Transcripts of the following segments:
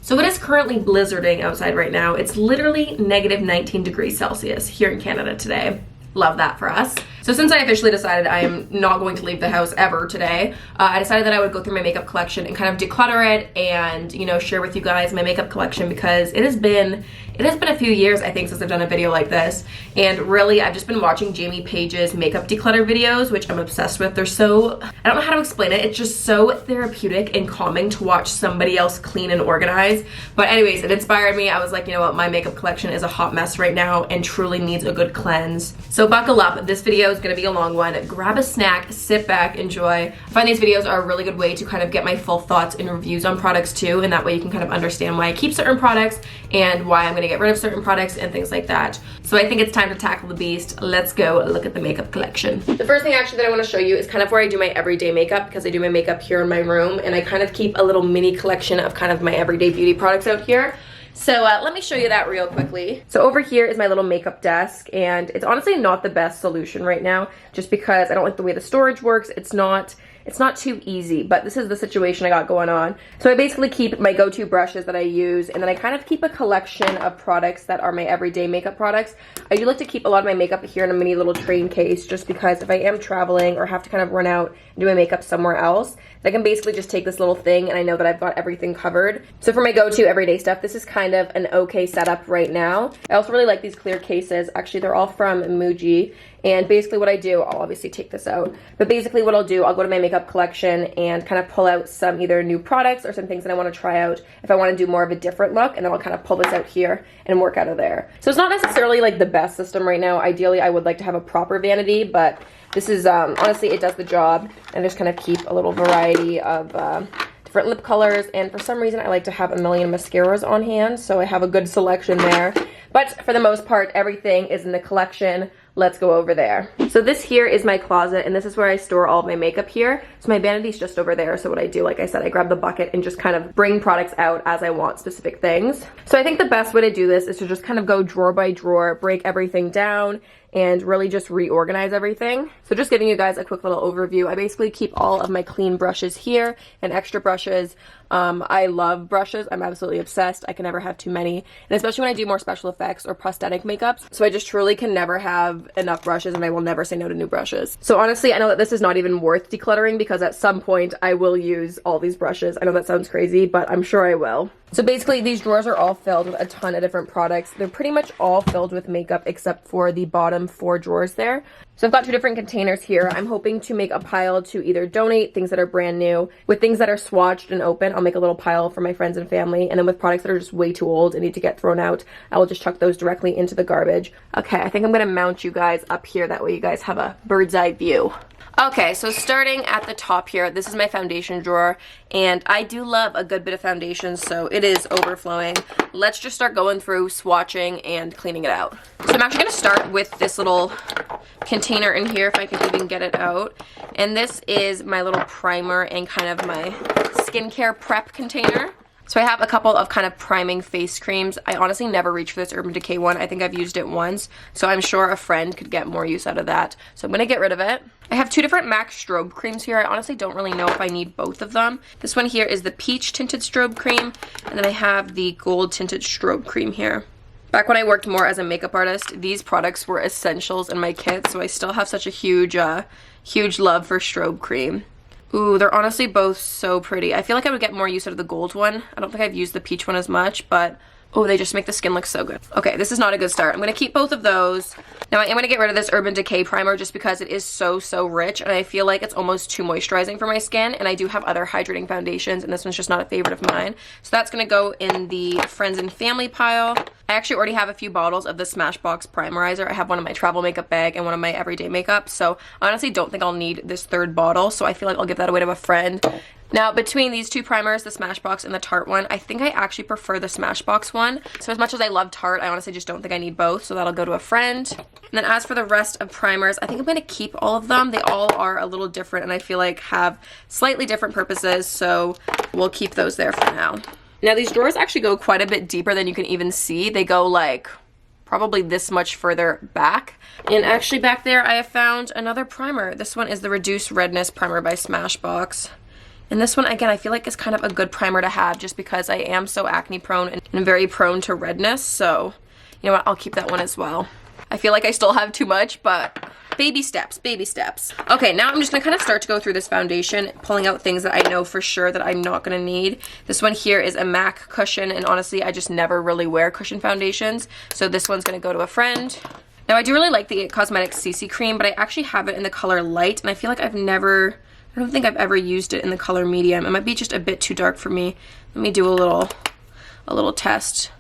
So it is currently blizzarding outside right now. It's literally negative 19 degrees Celsius here in Canada today. Love that for us. So since I officially decided I am not going to leave the house ever today, I decided that I would go through my makeup collection and kind of declutter it and, you know, share with you guys my makeup collection, because it has been a few years, I think, since I've done a video like this. And really, I've just been watching Jamie Page's makeup declutter videos, which I'm obsessed with. They're so, I don't know how to explain it. It's just so therapeutic and calming to watch somebody else clean and organize. But anyways, it inspired me. I was like, you know what, my makeup collection is a hot mess right now and truly needs a good cleanse. So buckle up. This video is going to be a long one. Grab a snack, sit back, enjoy. I find these videos are a really good way to kind of get my full thoughts and reviews on products too, and that way you can kind of understand why I keep certain products and why I'm going to get rid of certain products and things like that. So I think it's time to tackle the beast. Let's go look at the makeup collection. The first thing actually that I want to show you is kind of where I do my everyday makeup, because I do my makeup here in my room, and I kind of keep a little mini collection of kind of my everyday beauty products out here. So let me show you that real quickly. So over here is my little makeup desk, and it's honestly not the best solution right now, just because I don't like the way the storage works. It's not too easy, but this is the situation I got going on. So I basically keep my go-to brushes that I use, and then I kind of keep a collection of products that are my everyday makeup products. I do like to keep a lot of my makeup here in a mini little train case, just because if I am traveling or have to kind of run out and do my makeup somewhere else, I can basically just take this little thing and I know that I've got everything covered. So for my go-to everyday stuff, this is kind of an okay setup right now. I also really like these clear cases. Actually, they're all from Muji. And basically what I do, I'll obviously take this out, but basically what I'll do, I'll go to my makeup collection and kind of pull out some either new products or some things that I want to try out if I want to do more of a different look, and then I'll kind of pull this out here and work out of there. So it's not necessarily like the best system right now. Ideally, I would like to have a proper vanity, but this is, honestly, it does the job, and just kind of keep a little variety of different lip colors, and for some reason I like to have a million mascaras on hand, so I have a good selection there. But for the most part, everything is in the collection. Let's go over there. So this here is my closet, and this is where I store all of my makeup here. So my vanity's just over there. So what I do, like I said, I grab the bucket and just kind of bring products out as I want specific things. So I think the best way to do this is to just kind of go drawer by drawer, break everything down, and really just reorganize everything. So just giving you guys a quick little overview, I basically keep all of my clean brushes here and extra brushes. I love brushes. I'm absolutely obsessed. I can never have too many, and especially when I do more special effects or prosthetic makeups. So I just truly can never have enough brushes, and I will never say no to new brushes. So honestly, I know that this is not even worth decluttering, because at some point I will use all these brushes. I know that sounds crazy, but I'm sure I will. So basically these drawers are all filled with a ton of different products. They're pretty much all filled with makeup except for the bottom 4 drawers there. So I've got 2 different containers here. I'm hoping to make a pile to either donate things that are brand new. With things that are swatched and open, I'll make a little pile for my friends and family. And then with products that are just way too old and need to get thrown out, I will just chuck those directly into the garbage. Okay, I think I'm gonna mount you guys up here. That way you guys have a bird's eye view. Okay, so starting at the top here, this is my foundation drawer, and I do love a good bit of foundation, so it is overflowing. Let's just start going through, swatching, and cleaning it out. So I'm actually going to start with this little container in here, if I can even get it out. And this is my little primer and kind of my skincare prep container. So I have a couple of kind of priming face creams. I honestly never reach for this Urban Decay one. I think I've used it once, so I'm sure a friend could get more use out of that. So I'm going to get rid of it. I have 2 different MAC strobe creams here. I honestly don't really know if I need both of them. This one here is the peach tinted strobe cream, and then I have the gold tinted strobe cream here. Back when I worked more as a makeup artist, these products were essentials in my kit, so I still have such a huge love for strobe cream. Ooh, they're honestly both so pretty. I feel like I would get more use out of the gold one. I don't think I've used the peach one as much, but oh, they just make the skin look so good. Okay, this is not a good start. I'm going to keep both of those. Now I am going to get rid of this Urban Decay primer just because it is so rich, and I feel like it's almost too moisturizing for my skin, and I do have other hydrating foundations, and this one's just not a favorite of mine. So that's going to go in the friends and family pile. I actually already have a few bottles of the Smashbox Primerizer. I have one in my travel makeup bag and one in my everyday makeup, so I honestly don't think I'll need this 3rd bottle, so I feel like I'll give that away to a friend. Now, between these 2 primers, the Smashbox and the Tarte one, I think I actually prefer the Smashbox one. So as much as I love Tarte, I honestly just don't think I need both, so that'll go to a friend. And then as for the rest of primers, I think I'm going to keep all of them. They all are a little different, and I feel like have slightly different purposes, so we'll keep those there for now. Now, these drawers actually go quite a bit deeper than you can even see. They go like probably this much further back. And actually back there, I have found another primer. This one is the Reduced Redness Primer by Smashbox. And this one, again, I feel like is kind of a good primer to have just because I am so acne prone and very prone to redness. So, you know what, I'll keep that one as well. I feel like I still have too much, but baby steps, baby steps. Okay, now I'm just gonna kind of start to go through this foundation, pulling out things that I know for sure that I'm not gonna need. This one here is a MAC cushion, and honestly, I just never really wear cushion foundations. So this one's gonna go to a friend. Now, I do really like the It Cosmetics CC Cream, but I actually have it in the color light, and I feel like I don't think I've ever used it in the color medium. It might be just a bit too dark for me. Let me do a little test.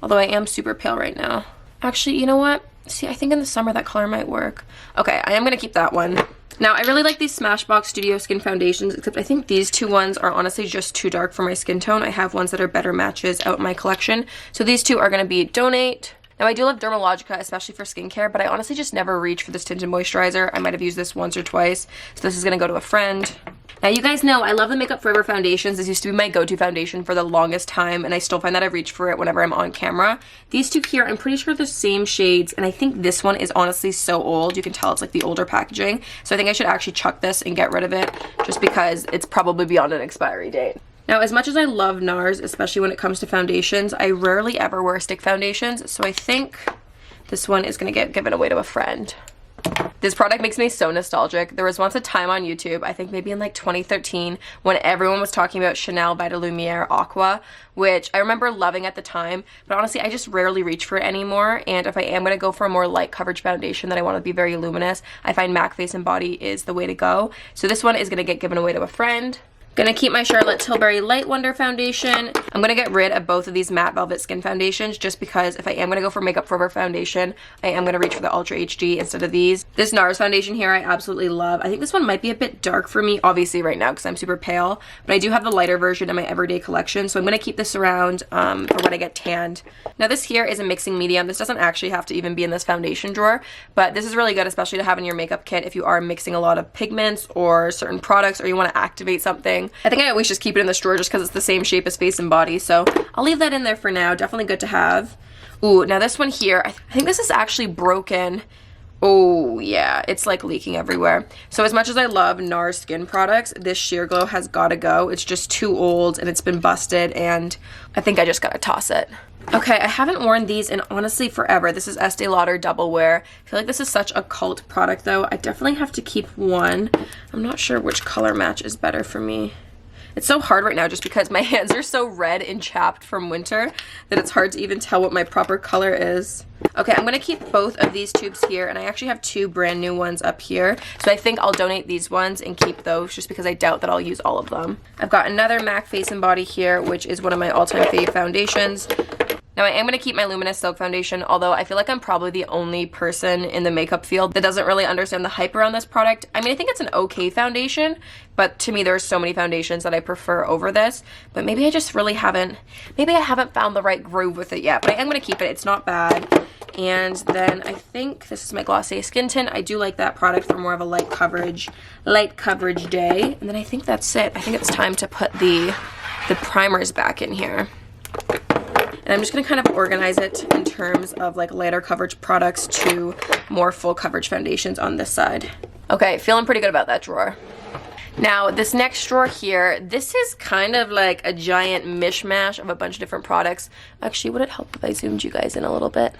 Although I am super pale right now. Actually, you know what? See, I think in the summer that color might work. Okay, I am gonna keep that one. Now, I really like these Smashbox Studio Skin Foundations, except I think these two ones are honestly just too dark for my skin tone. I have ones that are better matches out in my collection. So these two are gonna be Donate. Now, I do love Dermalogica, especially for skincare, but I honestly just never reach for this tinted moisturizer. I might have used this once or twice, so this is gonna go to a friend. Now, you guys know I love the Makeup Forever foundations. This used to be my go-to foundation for the longest time, and I still find that I reach for it whenever I'm on camera. These two here, I'm pretty sure they're the same shades, and I think this one is honestly so old. You can tell it's like the older packaging, so I think I should actually chuck this and get rid of it, just because it's probably beyond an expiry date. Now, as much as I love Nars, especially when it comes to foundations, I rarely ever wear stick foundations, so I think this one is going to get given away to a friend. This product makes me so nostalgic. There was once a time on YouTube, I think maybe in like 2013, when everyone was talking about Chanel By de Lumiere Aqua, which I remember loving at the time, but honestly, I just rarely reach for it anymore, and if I am going to go for a more light coverage foundation that I want to be very luminous, I find MAC Face and Body is the way to go. So this one is going to get given away to a friend. Gonna keep my Charlotte Tilbury Light Wonder foundation. I'm gonna get rid of both of these matte velvet skin foundations just because if I am gonna go for Makeup Forever foundation, I am gonna reach for the Ultra HD instead of these. This Nars foundation here I absolutely love. I think this one might be a bit dark for me, obviously right now because I'm super pale, but I do have the lighter version in my everyday collection, so I'm gonna keep this around for when I get tanned. Now this here is a mixing medium. This doesn't actually have to even be in this foundation drawer, but this is really good, especially to have in your makeup kit if you are mixing a lot of pigments or certain products, or you wanna activate something. I think I always just keep it in this drawer just because it's the same shape as Face and Body, so I'll leave that in there for now. Definitely good to have. Ooh, now this one here, I think this is actually broken. Oh yeah, it's like leaking everywhere. So as much as I love Nars skin products, this Sheer Glow has gotta go. It's just too old and it's been busted, and I think I just gotta toss it. Okay, I haven't worn these in honestly forever. This is Estee Lauder Double Wear. I feel like this is such a cult product though. I definitely have to keep one. I'm not sure which color match is better for me. It's so hard right now just because my hands are so red and chapped from winter that it's hard to even tell what my proper color is. Okay, I'm gonna keep both of these tubes here, and I actually have two brand new ones up here, so I think I'll donate these ones and keep those just because I doubt that I'll use all of them. I've got another MAC Face and Body here, which is one of my all-time fave foundations. Now, I am going to keep my Luminous Silk Foundation, although I feel like I'm probably the only person in the makeup field that doesn't really understand the hype around this product. I mean, I think it's an okay foundation, but to me, there are so many foundations that I prefer over this. But maybe I just really haven't, maybe I haven't found the right groove with it yet, but I am going to keep it. It's not bad. And then I think this is my Glossier Skin Tint. I do like that product for more of a light coverage day. And then I think that's it. I think it's time to put the primers back in here. And I'm just going to kind of organize it in terms of like lighter coverage products to more full coverage foundations on this side. Okay, feeling pretty good about that drawer. Now, this next drawer here, this is kind of like a giant mishmash of a bunch of different products. Actually, would it help if I zoomed you guys in a little bit?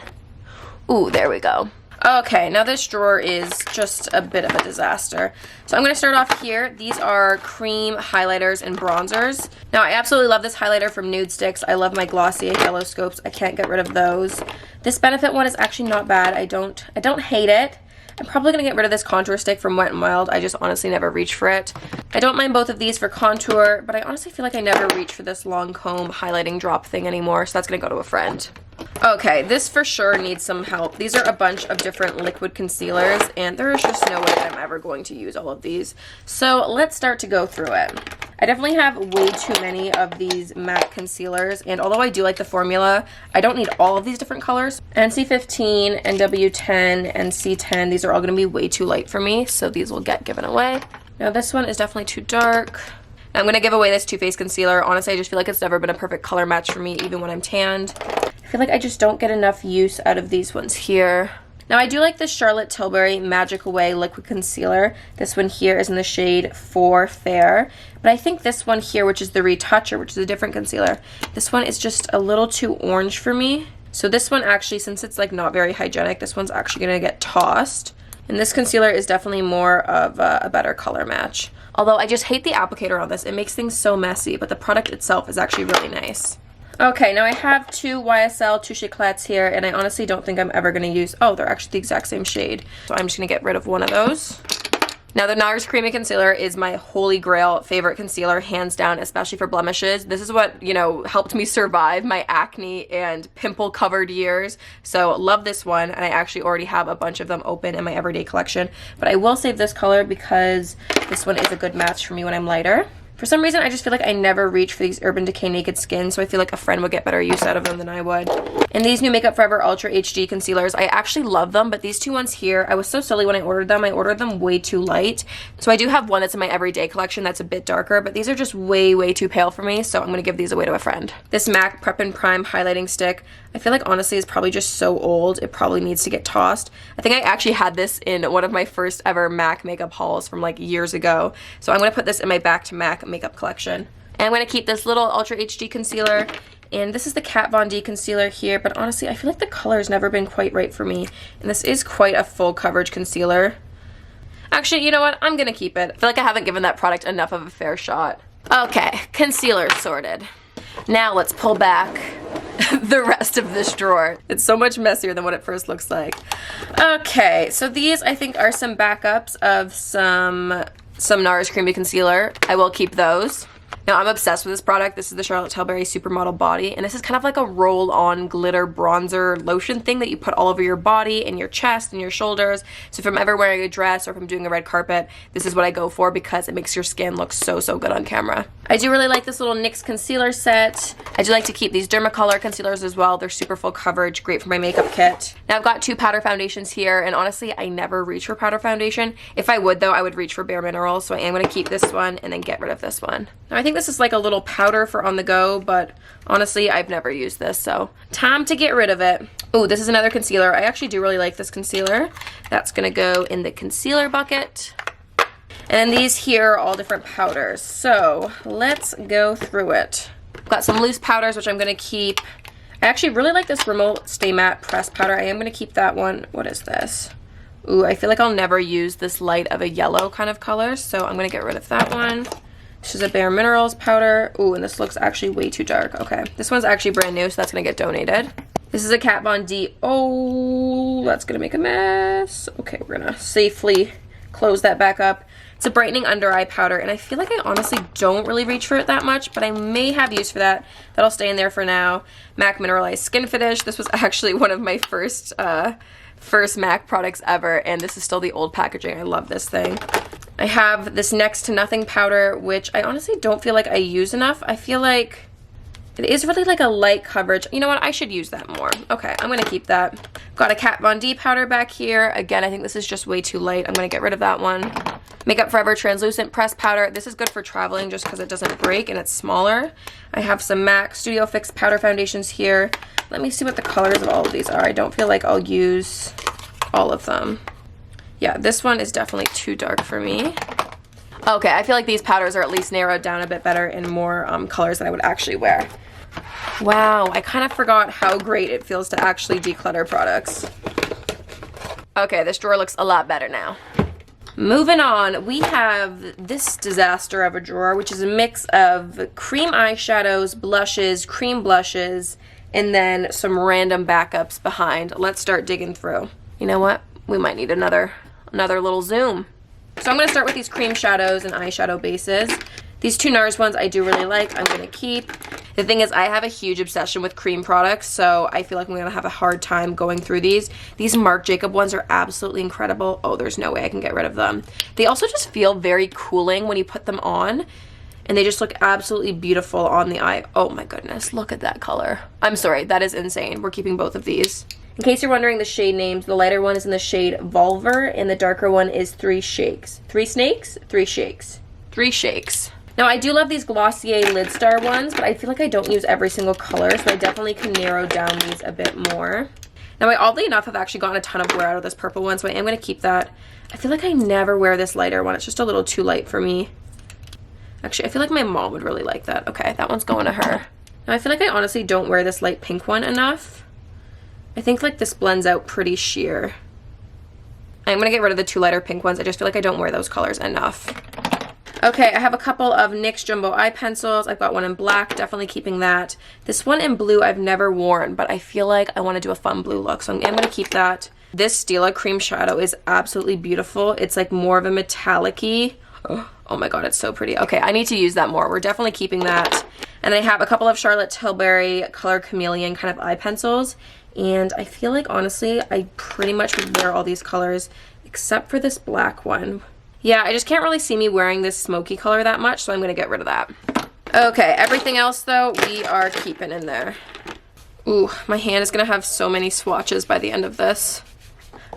Ooh, there we go. Okay, now this drawer is just a bit of a disaster. So I'm going to start off here. These are cream highlighters and bronzers. Now, I absolutely love this highlighter from Nude Sticks. I love my Glossier Yellow Scopes. I can't get rid of those. This Benefit one is actually not bad. I don't hate it. I'm probably going to get rid of this contour stick from Wet n Wild. I just honestly never reach for it. I don't mind both of these for contour, but I honestly feel like I never reach for this long comb highlighting drop thing anymore, so that's going to go to a friend. Okay, this for sure needs some help. These are a bunch of different liquid concealers, and there is just no way that I'm ever going to use all of these. So let's start to go through it. I definitely have way too many of these matte concealers, and although I do like the formula, I don't need all of these different colors. NC15, NW10, and C10, these are all going to be way too light for me, so these will get given away. Now this one is definitely too dark. I'm going to give away this Too Faced concealer. Honestly, I just feel like it's never been a perfect color match for me, even when I'm tanned. I feel like I just don't get enough use out of these ones here. Now I do like the Charlotte Tilbury Magic Away Liquid Concealer. This one here is in the shade 4 Fair. But I think this one here, which is the Retoucher, which is a different concealer, this one is just a little too orange for me. So this one actually, since it's like not very hygienic, this one's actually going to get tossed. And this concealer is definitely more of a better color match. Although I just hate the applicator on this. It makes things so messy, but the product itself is actually really nice. Okay, now I have two Ysl Touche Eclats here, and I honestly don't think I'm ever going to use... Oh, they're actually the exact same shade. So I'm just going to get rid of one of those. Now, the Nars Creamy Concealer is my holy grail favorite concealer, hands down, especially for blemishes. This is what, you know, helped me survive my acne and pimple-covered years. So, love this one, and I actually already have a bunch of them open in my everyday collection. But I will save this color because this one is a good match for me when I'm lighter. For some reason, I just feel like I never reach for these Urban Decay Naked Skin, so I feel like a friend would get better use out of them than I would. And these new Makeup Forever Ultra HD concealers, I actually love them, but these two ones here, I was so silly when I ordered them. I ordered them way too light. So I do have one that's in my everyday collection that's a bit darker, but these are just way, way too pale for me, so I'm going to give these away to a friend. This MAC Prep and Prime Highlighting Stick, I feel like honestly is probably just so old, it probably needs to get tossed. I think I actually had this in one of my first ever MAC makeup hauls from like years ago. So I'm going to put this in my Back to MAC makeup collection. And I'm going to keep this little Ultra HD concealer. And this is the Kat Von D concealer here, but honestly, I feel like the color has never been quite right for me. And this is quite a full coverage concealer. Actually, you know what? I'm going to keep it. I feel like I haven't given that product enough of a fair shot. Okay, concealer sorted. Now let's pull back the rest of this drawer. It's so much messier than what it first looks like. Okay, so these I think are some backups of some Nars Creamy Concealer. I will keep those. Now, I'm obsessed with this product. This is the Charlotte Tilbury Supermodel Body, and this is kind of like a roll-on glitter bronzer lotion thing that you put all over your body and your chest and your shoulders. So if I'm ever wearing a dress or if I'm doing a red carpet, this is what I go for because it makes your skin look so, so good on camera. I do really like this little NYX concealer set. I do like to keep these Dermacolor concealers as well. They're super full coverage, great for my makeup kit. Now, I've got two powder foundations here, and honestly, I never reach for powder foundation. If I would, though, I would reach for Bare Minerals, so I am going to keep this one and then get rid of this one. Now, I think this is like a little powder for on the go, but honestly, I've never used this, so time to get rid of it. Oh, this is another concealer. I actually do really like this concealer. That's going to go in the concealer bucket. And these here are all different powders, so let's go through it. I've got some loose powders, which I'm going to keep. I actually really like this Rimmel Stay Matte Pressed Powder. I am going to keep that one. What is this? Ooh, I feel like I'll never use this light of a yellow kind of color, so I'm going to get rid of that one. This is a Bare Minerals powder. Ooh, and this looks actually way too dark. Okay, this one's actually brand new, so that's going to get donated. This is a Kat Von D. Oh, that's going to make a mess. Okay, we're going to safely close that back up. It's a brightening under eye powder, and I feel like I honestly don't really reach for it that much, but I may have use for that. That'll stay in there for now. MAC Mineralize Skinfinish. This was actually one of my first MAC products ever, and this is still the old packaging. I love this thing. I have this Next to Nothing powder, which I honestly don't feel like I use enough. I feel like it is really like a light coverage. You know what? I should use that more. Okay, I'm going to keep that. Got a Kat Von D powder back here. Again, I think this is just way too light. I'm going to get rid of that one. Makeup Forever Translucent Pressed Powder. This is good for traveling just because it doesn't break and it's smaller. I have some MAC Studio Fix powder foundations here. Let me see what the colors of all of these are. I don't feel like I'll use all of them. Yeah, this one is definitely too dark for me. Okay, I feel like these powders are at least narrowed down a bit better in more colors that I would actually wear. Wow, I kind of forgot how great it feels to actually declutter products. Okay, this drawer looks a lot better now. Moving on, we have this disaster of a drawer, which is a mix of cream eyeshadows, blushes, cream blushes, and then some random backups behind. Let's start digging through. You know what? We might need another little zoom. So I'm going to start with these cream shadows and eyeshadow bases. These two Nars ones I do really like. I'm going to keep. The thing is, I have a huge obsession with cream products, so I feel like I'm going to have a hard time going through these. These Marc Jacob ones are absolutely incredible. Oh, there's no way I can get rid of them. They also just feel very cooling when you put them on, and they just look absolutely beautiful on the eye. Oh my goodness, look at that color. I'm sorry, that is insane. We're keeping both of these. In case you're wondering the shade names, the lighter one is in the shade Vulvar, and the darker one is Three Shakes. 3 snakes? 3 shakes. 3 shakes. Now, I do love these Glossier Lid Star ones, but I feel like I don't use every single color, so I definitely can narrow down these a bit more. Now, I oddly enough have actually gotten a ton of wear out of this purple one, so I am going to keep that. I feel like I never wear this lighter one. It's just a little too light for me. Actually, I feel like my mom would really like that. Okay, that one's going to her. Now, I feel like I honestly don't wear this light pink one enough. I think like this blends out pretty sheer. I'm going to get rid of the two lighter pink ones. I just feel like I don't wear those colors enough. Okay, I have a couple of NYX Jumbo Eye Pencils. I've got one in black, definitely keeping that. This one in blue I've never worn, but I feel like I want to do a fun blue look, so I'm going to keep that. This Stila cream shadow is absolutely beautiful. It's like more of a metallic-y. Oh my god, it's so pretty. Okay, I need to use that more. We're definitely keeping that. And I have a couple of Charlotte Tilbury Color Chameleon kind of eye pencils. And I feel like, honestly, I pretty much would wear all these colors except for this black one. Yeah, I just can't really see me wearing this smoky color that much, so I'm going to get rid of that. Okay, everything else, though, we are keeping in there. Ooh, my hand is going to have so many swatches by the end of this.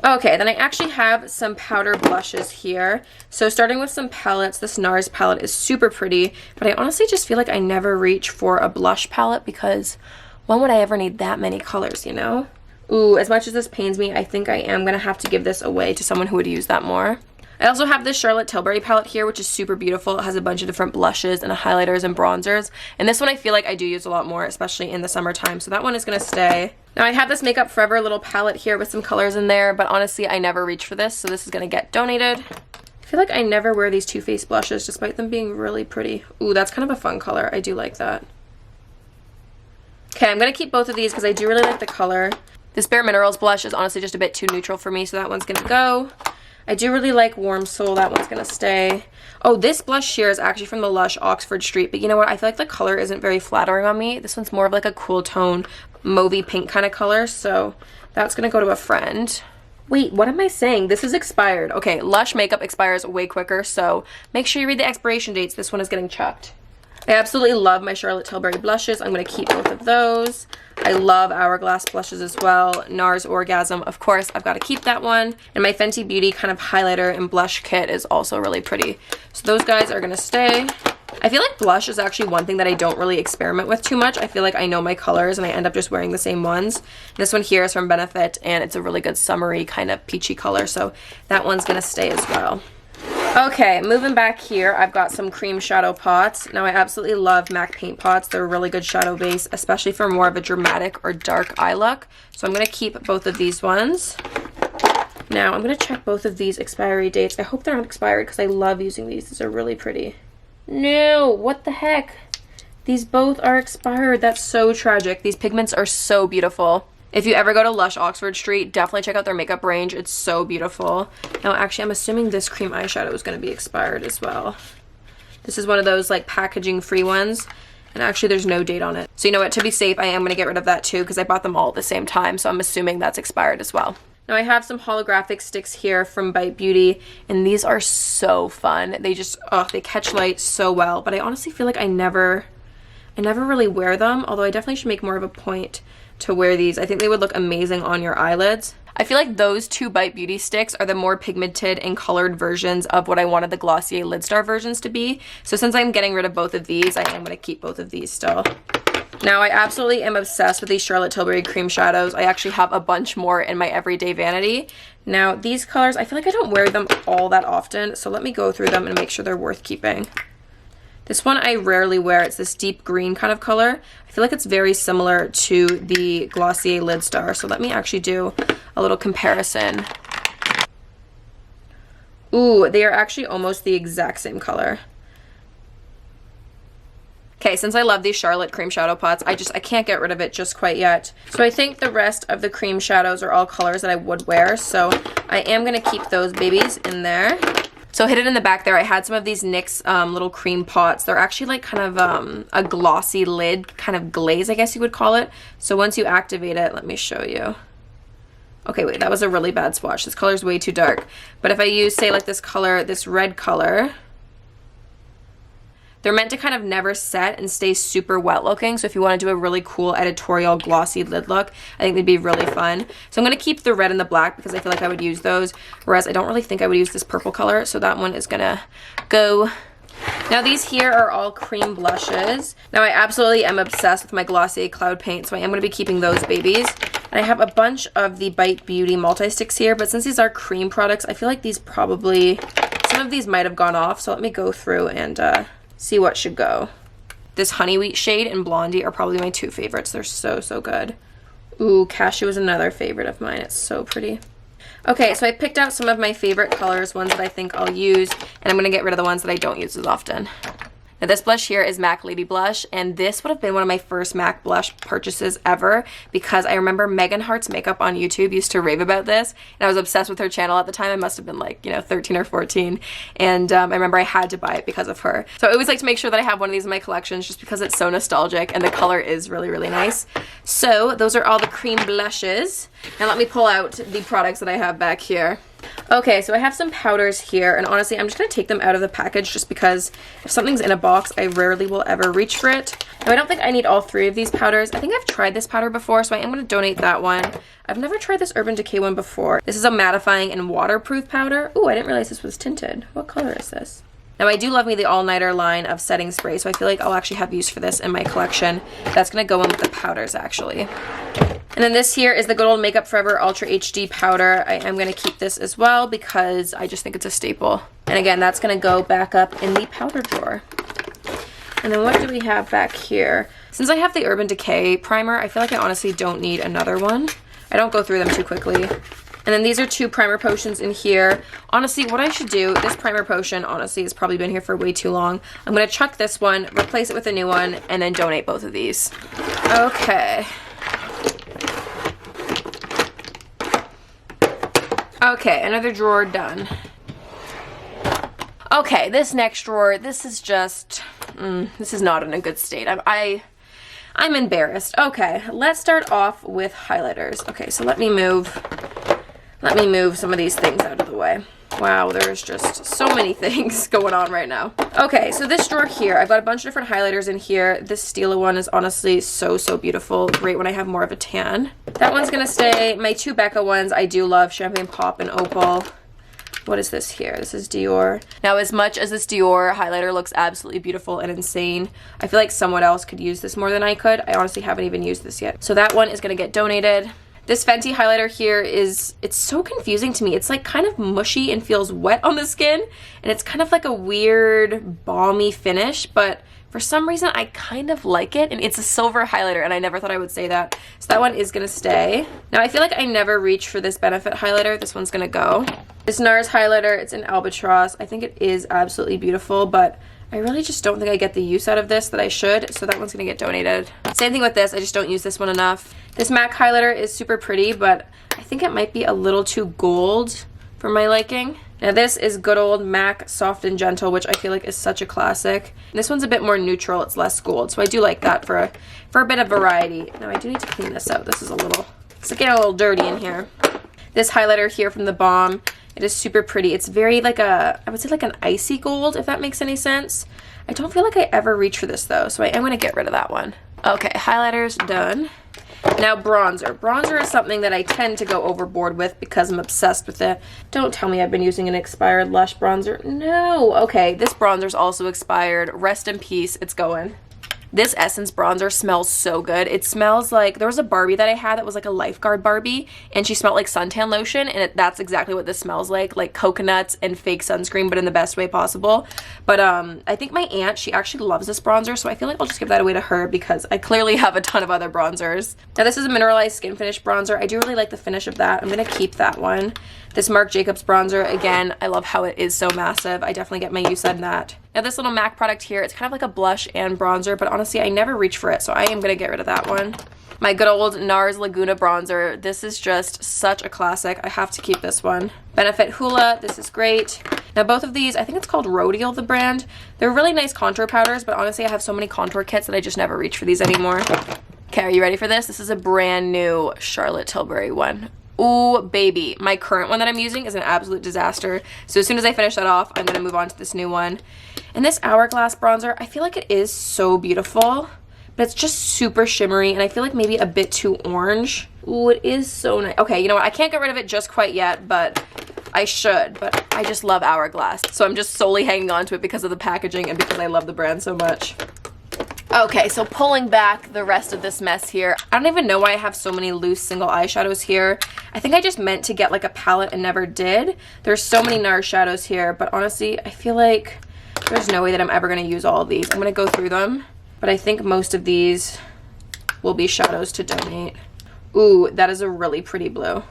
Okay, then I actually have some powder blushes here. So starting with some palettes, this Nars palette is super pretty, but I honestly just feel like I never reach for a blush palette because when would I ever need that many colors, you know? Ooh, as much as this pains me, I think I am going to have to give this away to someone who would use that more. I also have this Charlotte Tilbury palette here, which is super beautiful. It has a bunch of different blushes and highlighters and bronzers. And this one I feel like I do use a lot more, especially in the summertime. So that one is going to stay. Now I have this Makeup Forever little palette here with some colors in there, but honestly I never reach for this, so this is going to get donated. I feel like I never wear these Too Faced blushes despite them being really pretty. Ooh, that's kind of a fun color. I do like that. Okay, I'm going to keep both of these because I do really like the color. This Bare Minerals blush is honestly just a bit too neutral for me, so that one's going to go. I do really like Warm Soul. That one's going to stay. Oh, this blush here is actually from the Lush Oxford Street. But you know what? I feel like the color isn't very flattering on me. This one's more of like a cool tone, mauvey pink kind of color. So that's going to go to a friend. Wait, what am I saying? This is expired. Okay, Lush makeup expires way quicker. So make sure you read the expiration dates. This one is getting chucked. I absolutely love my Charlotte Tilbury blushes. I'm going to keep both of those. I love Hourglass blushes as well. Nars Orgasm, of course, I've got to keep that one. And my Fenty Beauty kind of highlighter and blush kit is also really pretty. So those guys are going to stay. I feel like blush is actually one thing that I don't really experiment with too much. I feel like I know my colors and I end up just wearing the same ones. This one here is from Benefit and it's a really good summery kind of peachy color. So that one's going to stay as well. Okay, moving back here, I've got some cream shadow pots. Now, I absolutely love MAC paint pots. They're a really good shadow base, especially for more of a dramatic or dark eye look. So I'm going to keep both of these ones. Now, I'm going to check both of these expiry dates. I hope they're not expired because I love using these. These are really pretty. No, what the heck? These both are expired. That's so tragic. These pigments are so beautiful. If you ever go to Lush Oxford Street, definitely check out their makeup range. It's so beautiful. Now, actually, I'm assuming this cream eyeshadow is going to be expired as well. This is one of those, like, packaging-free ones. And actually, there's no date on it. So, you know what? To be safe, I am going to get rid of that, too, because I bought them all at the same time. So, I'm assuming that's expired as well. Now, I have some holographic sticks here from Bite Beauty. And these are so fun. They just, they catch light so well. But I honestly feel like I never really wear them. Although, I definitely should make more of a point to wear these. I think they would look amazing on your eyelids. I feel like those two Bite Beauty sticks are the more pigmented and colored versions of what I wanted the Glossier Lid Star versions to be. So since I'm getting rid of both of these, I am going to keep both of these still. Now, I absolutely am obsessed with these Charlotte Tilbury cream shadows. I actually have a bunch more in my everyday vanity. Now, these colors, I feel like I don't wear them all that often, so let me go through them and make sure they're worth keeping. This one I rarely wear. It's this deep green kind of color. I feel like it's very similar to the Glossier Lid Star. So let me actually do a little comparison. Ooh, they are actually almost the exact same color. Okay, since I love these Charlotte cream shadow pots, I can't get rid of it just quite yet. So I think the rest of the cream shadows are all colors that I would wear. So I am going to keep those babies in there. So hidden in the back there, I had some of these NYX little cream pots. They're actually like kind of a glossy lid, kind of glaze, I guess you would call it. So once you activate it, let me show you. Okay, wait, that was a really bad swatch. This color is way too dark. But if I use, say, like this color, this red color, they're meant to kind of never set and stay super wet looking. So if you want to do a really cool editorial glossy lid look, I think they'd be really fun. So I'm going to keep the red and the black because I feel like I would use those. Whereas I don't really think I would use this purple color. So that one is going to go. Now these here are all cream blushes. Now I absolutely am obsessed with my Glossier Cloud Paint. So I am going to be keeping those babies. And I have a bunch of the Bite Beauty multi-sticks here, but since these are cream products, I feel like these probably, some of these might have gone off, so let me go through and see what should go. This Honey Wheat shade and Blondie are probably my 2 favorites. They're so, so good. Ooh, Cashew is another favorite of mine. It's so pretty. Okay, so I picked out some of my favorite colors, ones that I think I'll use, and I'm going to get rid of the ones that I don't use as often. Now this blush here is MAC Lady Blush, and this would have been one of my first MAC blush purchases ever because I remember Megan Hart's Makeup on YouTube used to rave about this, and I was obsessed with her channel at the time. I must have been like, you know, 13 or 14, and I remember I had to buy it because of her. So I always like to make sure that I have one of these in my collections just because it's so nostalgic, and the color is really, really nice. So those are all the cream blushes. Now let me pull out the products that I have back here. Okay, so I have some powders here, and honestly, I'm just going to take them out of the package just because if something's in a box, I rarely will ever reach for it. Now, I don't think I need all 3 of these powders. I think I've tried this powder before, so I am going to donate that one. I've never tried this Urban Decay one before. This is a mattifying and waterproof powder. Ooh, I didn't realize this was tinted. What color is this? Now, I do love me the All Nighter line of setting spray, so I feel like I'll actually have use for this in my collection. That's going to go in with the powders, actually. And then this here is the good old Makeup Forever Ultra HD powder. I am going to keep this as well because I just think it's a staple. And again, that's going to go back up in the powder drawer. And then what do we have back here? Since I have the Urban Decay primer, I feel like I honestly don't need another one. I don't go through them too quickly. And then these are 2 primer potions in here. Honestly, what I should do, this primer potion, honestly, has probably been here for way too long. I'm going to chuck this one, replace it with a new one, and then donate both of these. Okay. Okay, another drawer done. Okay, this next drawer, this is just, this is not in a good state. I'm embarrassed. Okay, let's start off with highlighters. Okay, so let me move some of these things out of the way. Wow, there's just so many things going on right now. Okay, so this drawer here, I've got a bunch of different highlighters in here. This Stila one is honestly so, so beautiful. Great when I have more of a tan. That one's gonna stay. My 2 Becca ones I do love, Champagne Pop and Opal. What is this here? This is Dior. Now, as much as this Dior highlighter looks absolutely beautiful and insane, I feel like someone else could use this more than I could. I honestly haven't even used this yet. So that one is gonna get donated. This Fenty highlighter here it's so confusing to me. It's like kind of mushy and feels wet on the skin, and it's kind of like a weird balmy finish, but for some reason I kind of like it, and it's a silver highlighter, and I never thought I would say that. So that one is gonna stay. Now I feel like I never reach for this Benefit highlighter. This one's gonna go. This Nars highlighter, it's an Albatross. I think it is absolutely beautiful, but I really just don't think I get the use out of this that I should, so that one's gonna get donated. Same thing with this, I just don't use this one enough. This MAC highlighter is super pretty, but I think it might be a little too gold for my liking. Now this is good old MAC Soft and Gentle, which I feel like is such a classic. This one's a bit more neutral, it's less gold, so I do like that for a bit of variety. Now I do need to clean this out. This is it's getting a little dirty in here. This highlighter here from the Balm, it is super pretty. It's very like I would say like an icy gold, if that makes any sense. I don't feel like I ever reach for this though, so I am going to get rid of that one. Okay, highlighter's done. Now bronzer. Bronzer is something that I tend to go overboard with because I'm obsessed with it. Don't tell me I've been using an expired Lush bronzer. No. Okay, this bronzer's also expired. Rest in peace. It's going. This Essence bronzer smells so good. It smells like, there was a Barbie that I had that was like a lifeguard Barbie, and she smelled like suntan lotion, and that's exactly what this smells like coconuts and fake sunscreen, but in the best way possible. But I think my aunt, she actually loves this bronzer, so I feel like I'll just give that away to her because I clearly have a ton of other bronzers. Now this is a Mineralize Skinfinish bronzer. I do really like the finish of that. I'm gonna keep that one. This Marc Jacobs bronzer, again, I love how it is so massive. I definitely get my use out of that. Now this little MAC product here, it's kind of like a blush and bronzer, but honestly, I never reach for it, so I am going to get rid of that one. My good old Nars Laguna bronzer. This is just such a classic. I have to keep this one. Benefit Hoola, this is great. Now both of these, I think it's called Rodial, the brand. They're really nice contour powders, but honestly, I have so many contour kits that I just never reach for these anymore. Okay, are you ready for this? This is a brand new Charlotte Tilbury one. Ooh, baby. My current one that I'm using is an absolute disaster. So as soon as I finish that off, I'm going to move on to this new one. And this Hourglass bronzer, I feel like it is so beautiful, but it's just super shimmery, and I feel like maybe a bit too orange. Ooh, it is so nice. Okay, you know what? I can't get rid of it just quite yet, but I should. But I just love Hourglass. So I'm just solely hanging on to it because of the packaging and because I love the brand so much. Okay, so pulling back the rest of this mess here. I don't even know why I have so many loose single eyeshadows here. I think I just meant to get like a palette and never did. There's so many Nars shadows here, but honestly, I feel like there's no way that I'm ever going to use all of these. I'm going to go through them, but I think most of these will be shadows to donate. Ooh, that is a really pretty blue.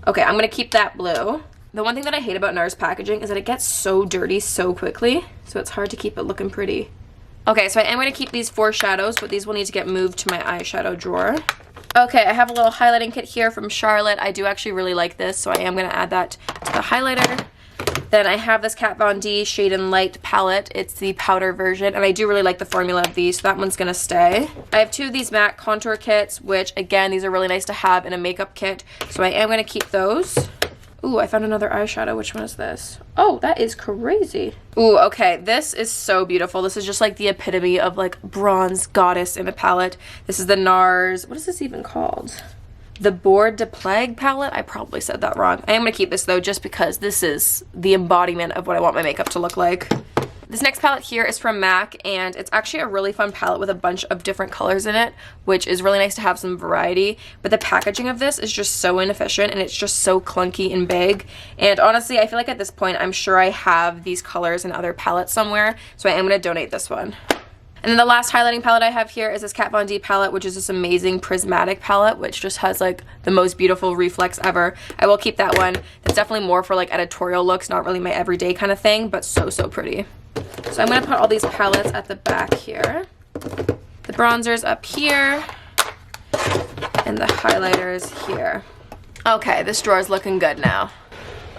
Okay, I'm going to keep that blue. The one thing that I hate about Nars packaging is that it gets so dirty so quickly, so it's hard to keep it looking pretty. Okay, so I am going to keep these 4 shadows, but these will need to get moved to my eyeshadow drawer. Okay, I have a little highlighting kit here from Charlotte. I do actually really like this, so I am going to add that to the highlighter. Then I have this Kat Von D Shade and Light palette. It's the powder version, and I do really like the formula of these, so that one's going to stay. I have 2 of these MAC contour kits, which, again, these are really nice to have in a makeup kit, so I am going to keep those. Ooh, I found another eyeshadow. Which one is this? Oh, that is crazy. Ooh, okay. This is so beautiful. This is just like the epitome of like bronze goddess in a palette. This is the Nars. What is this even called? The Board de Plague palette? I probably said that wrong. I am going to keep this though just because this is the embodiment of what I want my makeup to look like. This next palette here is from MAC, and it's actually a really fun palette with a bunch of different colors in it, which is really nice to have some variety. But the packaging of this is just so inefficient, and it's just so clunky and big. And honestly, I feel like at this point, I'm sure I have these colors in other palettes somewhere, so I am going to donate this one. And then the last highlighting palette I have here is this Kat Von D palette, which is this amazing prismatic palette, which just has like the most beautiful reflex ever. I will keep that one. It's definitely more for like editorial looks, not really my everyday kind of thing, but so, so pretty. So I'm going to put all these palettes at the back here. The bronzers up here. And the highlighters here. Okay, this drawer is looking good now.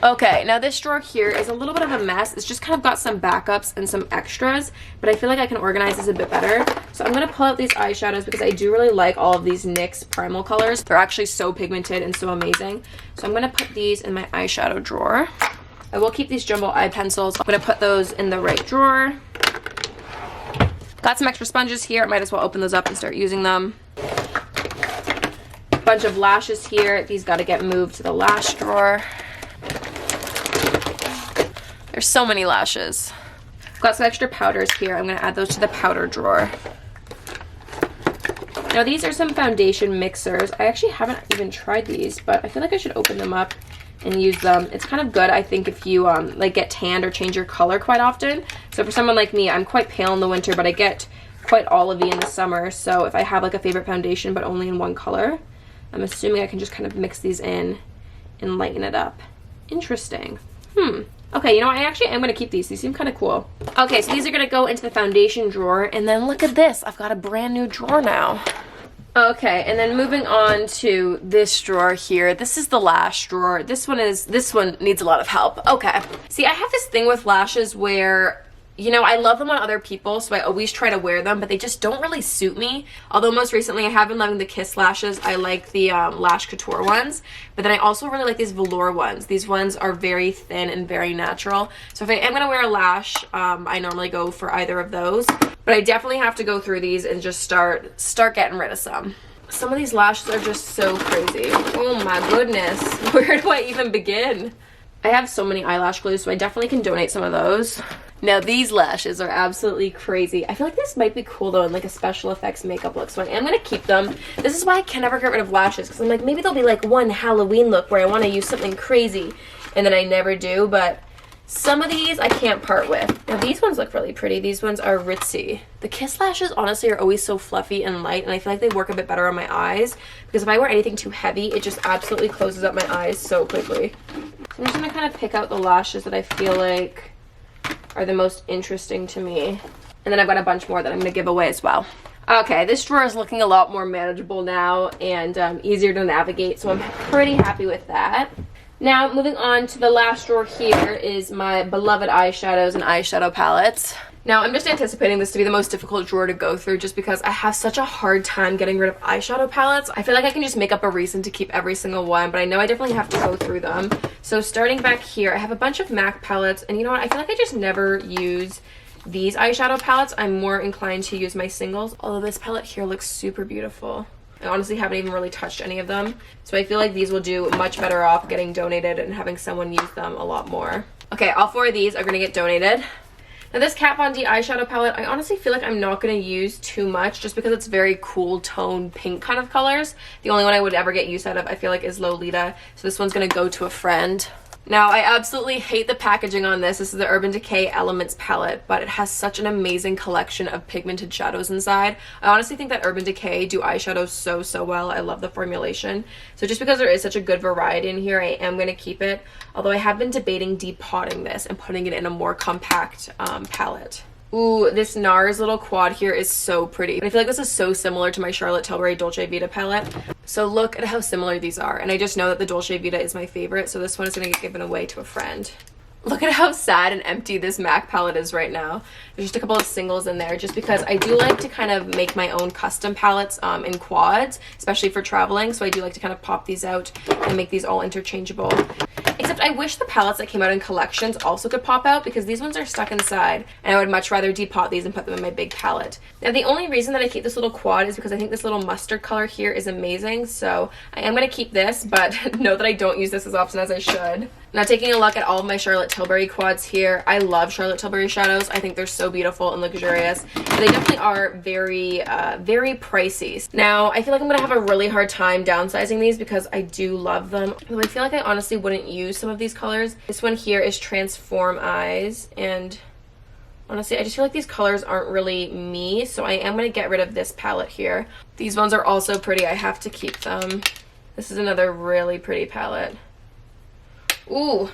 Okay, now this drawer here is a little bit of a mess. It's just kind of got some backups and some extras, but I feel like I can organize this a bit better. So I'm going to pull out these eyeshadows because I do really like all of these NYX Primal colors. They're actually so pigmented and so amazing. So I'm going to put these in my eyeshadow drawer. I will keep these Jumbo Eye Pencils. I'm going to put those in the right drawer. Got some extra sponges here. I might as well open those up and start using them. Bunch of lashes here. These got to get moved to the lash drawer. There's so many lashes. Got some extra powders here. I'm going to add those to the powder drawer. Now these are some foundation mixers. I actually haven't even tried these, but I feel like I should open them up and use them. It's kind of good, I think, if you like get tanned or change your color quite often. So for someone like me, I'm quite pale in the winter, but I get quite olivey in the summer. So if I have like a favorite foundation but only in one color, I'm assuming I can just kind of mix these in and lighten it up. Interesting. Okay, you know what? I actually am going to keep these. These seem kind of cool. Okay, so these are going to go into the foundation drawer. And then look at this. I've got a brand new drawer now. Okay, and then moving on to this drawer here. This is the lash drawer. This one needs a lot of help. Okay. See, I have this thing with lashes where, you know, I love them on other people, so I always try to wear them, but they just don't really suit me. Although most recently I have been loving the Kiss lashes. I like the Lash Couture ones, but then I also really like these velour ones. These ones are very thin and very natural. So if I am going to wear a lash, I normally go for either of those. But I definitely have to go through these and just start getting rid of some. Some of these lashes are just so crazy. Oh my goodness. Where do I even begin? I have so many eyelash glues, so I definitely can donate some of those. Now these lashes are absolutely crazy. I feel like this might be cool though in like a special effects makeup look, so I am going to keep them. This is why I can never get rid of lashes, because I'm like, maybe there'll be like one Halloween look where I want to use something crazy, and then I never do, but some of these I can't part with. Now these ones look really pretty. These ones are ritzy. The Kiss lashes honestly are always so fluffy and light, and I feel like they work a bit better on my eyes, because if I wear anything too heavy, it just absolutely closes up my eyes so quickly. So I'm just going to kind of pick out the lashes that I feel like are the most interesting to me. And then I've got a bunch more that I'm going to give away as well. Okay, this drawer is looking a lot more manageable now and easier to navigate, so I'm pretty happy with that. Now, moving on to the last drawer here is my beloved eyeshadows and eyeshadow palettes. Now, I'm just anticipating this to be the most difficult drawer to go through just because I have such a hard time getting rid of eyeshadow palettes. I feel like I can just make up a reason to keep every single one, but I know I definitely have to go through them. So starting back here, I have a bunch of MAC palettes, and you know what? I feel like I just never use these eyeshadow palettes. I'm more inclined to use my singles, although this palette here looks super beautiful. I honestly haven't even really touched any of them, so I feel like these will do much better off getting donated and having someone use them a lot more. Okay, all 4 of these are going to get donated. Now this Kat Von D eyeshadow palette, I honestly feel like I'm not going to use too much just because it's very cool tone pink kind of colors. The only one I would ever get use out of, I feel like, is Lolita. So this one's going to go to a friend. Now, I absolutely hate the packaging on this. This is the Urban Decay Elements palette, but it has such an amazing collection of pigmented shadows inside. I honestly think that Urban Decay do eyeshadows so well. I love the formulation. So just because there is such a good variety in here, I am going to keep it. Although I have been debating depotting this and putting it in a more compact palette. Ooh, this Nars little quad here is so pretty. I feel like this is so similar to my Charlotte Tilbury Dolce Vita palette. So look at how similar these are. And I just know that the Dolce Vita is my favorite, so this one is going to get given away to a friend. Look at how sad and empty this MAC palette is right now. There's just a couple of singles in there just because I do like to kind of make my own custom palettes in quads, especially for traveling. So I do like to kind of pop these out and make these all interchangeable. Except I wish the palettes that came out in collections also could pop out because these ones are stuck inside and I would much rather depot these and put them in my big palette. Now the only reason that I keep this little quad is because I think this little mustard color here is amazing. So I am going to keep this, but know that I don't use this as often as I should. Now taking a look at all of my Charlotte Tilbury quads here, I love Charlotte Tilbury shadows. I think they're so beautiful and luxurious. But they definitely are very pricey. Now I feel like I'm going to have a really hard time downsizing these because I do love them. Though I feel like I honestly wouldn't use some of these colors. This one here is Transform Eyes, and honestly I just feel like these colors aren't really me, so I am going to get rid of this palette here. These ones are also pretty. I have to keep them. This is another really pretty palette. Ooh.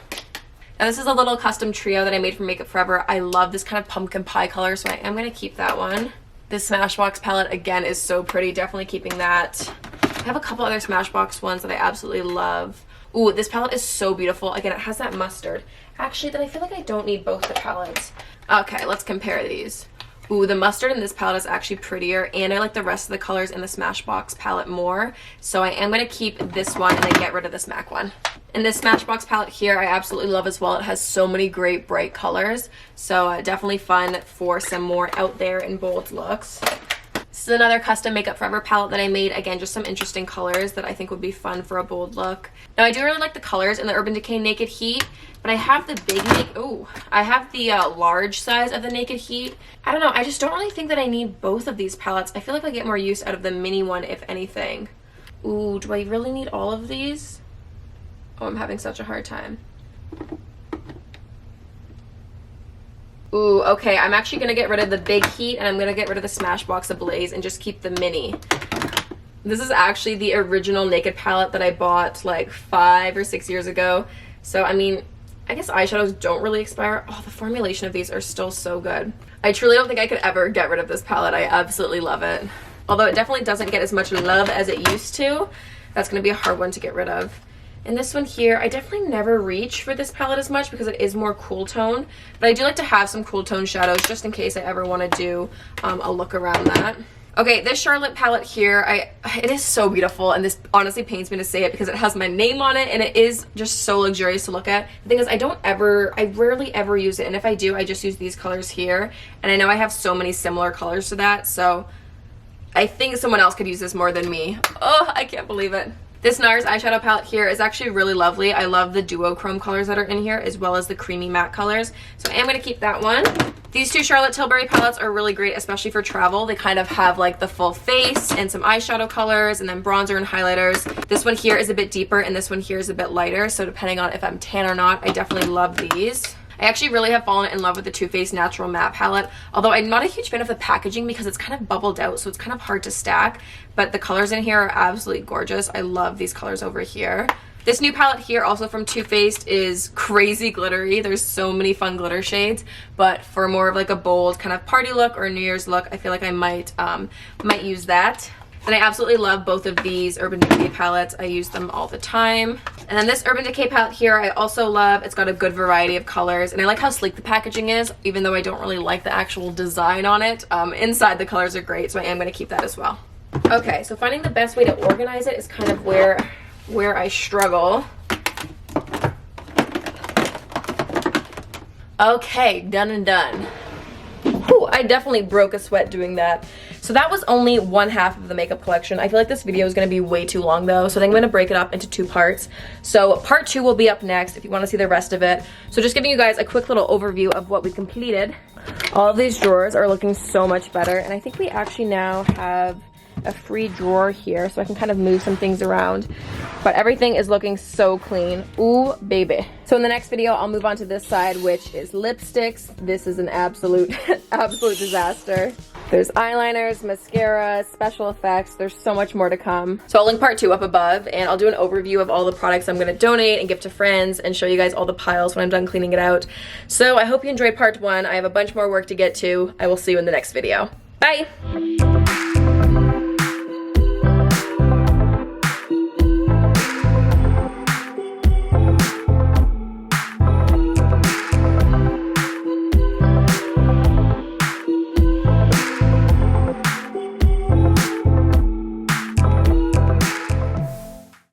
Now this is a little custom trio that I made for Makeup Forever. I love this kind of pumpkin pie color, so I am going to keep that one. This Smashbox palette again is so pretty. Definitely keeping that. I have a couple other Smashbox ones that I absolutely love. Ooh, this palette is so beautiful. Again, it has that mustard. Actually, then I feel like I don't need both the palettes. Okay, let's compare these. Ooh, the mustard in this palette is actually prettier, and I like the rest of the colors in the Smashbox palette more. So I am going to keep this one and then get rid of this MAC one. And this Smashbox palette here, I absolutely love as well. It has so many great bright colors. So definitely fun for some more out there and bold looks. This is another custom Makeup Forever palette that I made. Again, just some interesting colors that I think would be fun for a bold look. Now, I do really like the colors in the Urban Decay Naked Heat, but I have the I have the large size of the Naked Heat. I don't know, I just don't really think that I need both of these palettes. I feel like I get more use out of the mini one, if anything. Ooh, do I really need all of these? Oh, I'm having such a hard time. Ooh, okay, I'm actually going to get rid of the big heat and I'm going to get rid of the Smashbox Ablaze and just keep the mini. This is actually the original Naked palette that I bought like 5 or 6 years ago. So, I mean, I guess eyeshadows don't really expire. Oh, the formulation of these are still so good. I truly don't think I could ever get rid of this palette. I absolutely love it. Although it definitely doesn't get as much love as it used to. That's going to be a hard one to get rid of. And this one here, I definitely never reach for this palette as much because it is more cool tone. But I do like to have some cool tone shadows just in case I ever want to do a look around that. Okay, this Charlotte palette here, it is so beautiful, and this honestly pains me to say it because it has my name on it and it is just so luxurious to look at. The thing is, I rarely ever use it, and if I do, I just use these colors here. And I know I have so many similar colors to that, so I think someone else could use this more than me. Oh, I can't believe it. This Nars eyeshadow palette here is actually really lovely. I love the duochrome colors that are in here as well as the creamy matte colors. So I am going to keep that one. These two Charlotte Tilbury palettes are really great, especially for travel. They kind of have like the full face and some eyeshadow colors and then bronzer and highlighters. This one here is a bit deeper and this one here is a bit lighter. So depending on if I'm tan or not, I definitely love these. I actually really have fallen in love with the Too Faced Natural Matte palette, although I'm not a huge fan of the packaging because it's kind of bubbled out, so it's kind of hard to stack, but the colors in here are absolutely gorgeous. I love these colors over here. This new palette here, also from Too Faced, is crazy glittery. There's so many fun glitter shades, but for more of like a bold kind of party look or New Year's look, I feel like I might use that. And I absolutely love both of these Urban Decay palettes. I use them all the time. And then this Urban Decay palette here, I also love. It's got a good variety of colors. And I like how sleek the packaging is, even though I don't really like the actual design on it. Inside, the colors are great, so I am going to keep that as well. Okay, so finding the best way to organize it is kind of where I struggle. Okay, done and done. Whew, I definitely broke a sweat doing that. So So that was only one half of the makeup collection. I feel like this video is gonna be way too long though, so I think I'm gonna break it up into 2 parts. So part 2 will be up next if you wanna see the rest of it. So just giving you guys a quick little overview of what we completed. All of these drawers are looking so much better, and I think we actually now have a free drawer here, so I can kind of move some things around. But everything is looking so clean. Ooh, baby. So in the next video, I'll move on to this side, which is lipsticks. This is an absolute, absolute disaster. There's eyeliners, mascara, special effects. There's so much more to come. So I'll link part 2 up above, and I'll do an overview of all the products I'm gonna donate and give to friends and show you guys all the piles when I'm done cleaning it out. So I hope you enjoyed part 1. I have a bunch more work to get to. I will see you in the next video. Bye!